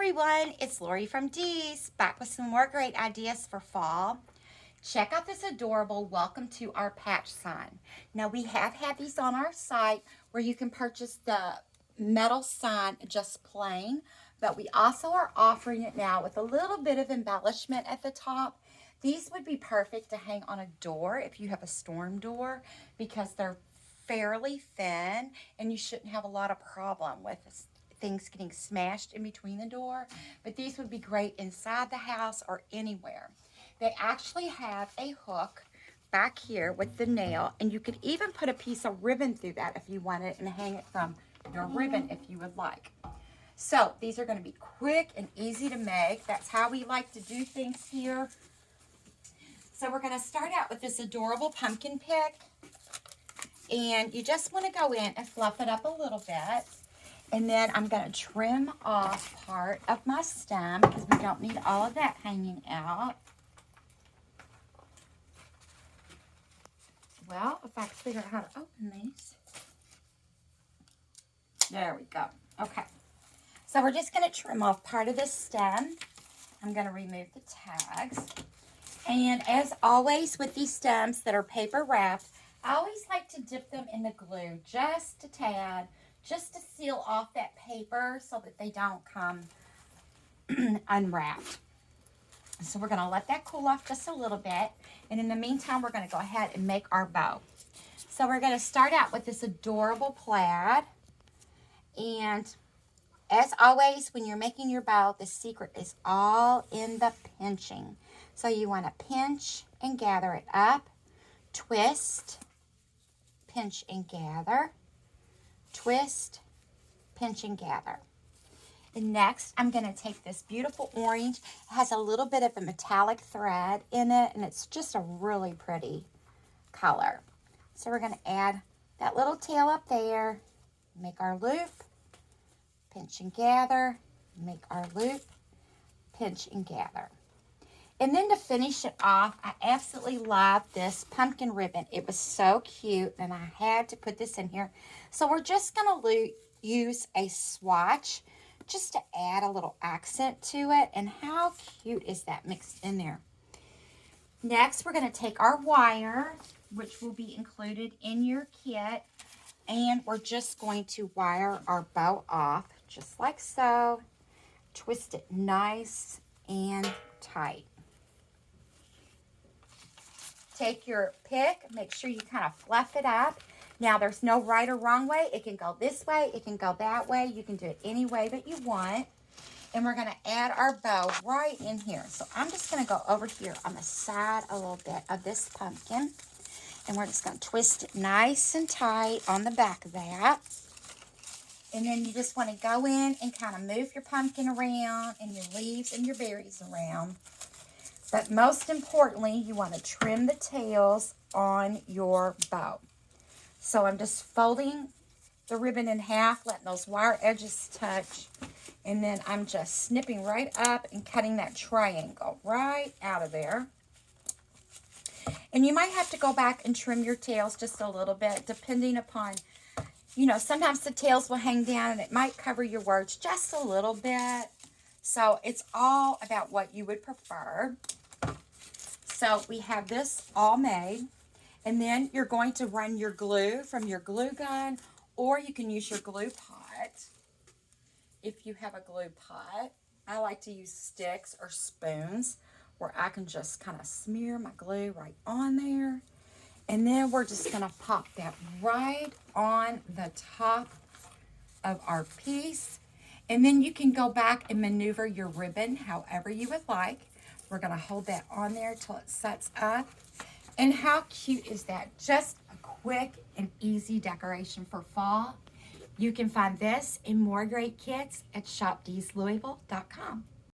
everyone, it's Lori from Dee's, back with some more great ideas for fall. Check out this adorable welcome to our patch sign. Now we have had these on our site where you can purchase the metal sign just plain, but we also are offering it now with a little bit of embellishment at the top. These would be perfect to hang on a door if you have a storm door because they're fairly thin and you shouldn't have a lot of problem with things getting smashed in between the door, but these would be great inside the house or anywhere. They actually have a hook back here with the nail, and you could even put a piece of ribbon through that if you wanted and hang it from your ribbon if you would like. So these are going to be quick and easy to make. That's how we like to do things here. So we're going to start out with this adorable pumpkin pick, and you just want to go in and fluff it up a little bit. And then I'm going to trim off part of my stem because we don't need all of that hanging out. Well, if I can figure out how to open these. There we go. Okay. So we're just going to trim off part of this stem. I'm going to remove the tags. And as always with these stems that are paper wrapped, I always like to dip them in the glue just a tad, just to seal off that paper so that they don't come unwrapped. So we're going to let that cool off just a little bit. And in the meantime, we're going to go ahead and make our bow. So we're going to start out with this adorable plaid. And as always, when you're making your bow, the secret is all in the pinching. So you want to pinch and gather it up, twist, pinch and gather, twist, pinch and gather. And next, I'm going to take this beautiful orange. It has a little bit of a metallic thread in it, and it's just a really pretty color. So we're going to add that little tail up there, make our loop, pinch and gather, make our loop, pinch and gather. And then to finish it off, I absolutely love this pumpkin ribbon. It was so cute, and I had to put this in here. So we're just going to use a swatch just to add a little accent to it. And how cute is that mixed in there? Next, we're going to take our wire, which will be included in your kit, and we're just going to wire our bow off just like so. Twist it nice and tight. Take your pick, make sure you kind of fluff it up. Now, there's no right or wrong way. It can go this way, it can go that way. You can do it any way that you want. And we're going to add our bow right in here. So I'm just going to go over here on the side a little bit of this pumpkin. And we're just going to twist it nice and tight on the back of that. And then you just want to go in and kind of move your pumpkin around and your leaves and your berries around. But most importantly, you want to trim the tails on your bow. So I'm just folding the ribbon in half, letting those wire edges touch. And then I'm just snipping right up and cutting that triangle right out of there. And you might have to go back and trim your tails just a little bit, depending upon, you know, sometimes the tails will hang down and it might cover your words just a little bit. So it's all about what you would prefer. So we have this all made. And then you're going to run your glue from your glue gun, or you can use your glue pot if you have a glue pot. I like to use sticks or spoons where I can just kind of smear my glue right on there. And then we're just going to pop that right on the top of our piece. And then you can go back and maneuver your ribbon however you would like. We're going to hold that on there till it sets up. And how cute is that? Just a quick and easy decoration for fall. You can find this and more great kits at shopdeeslouisville.com.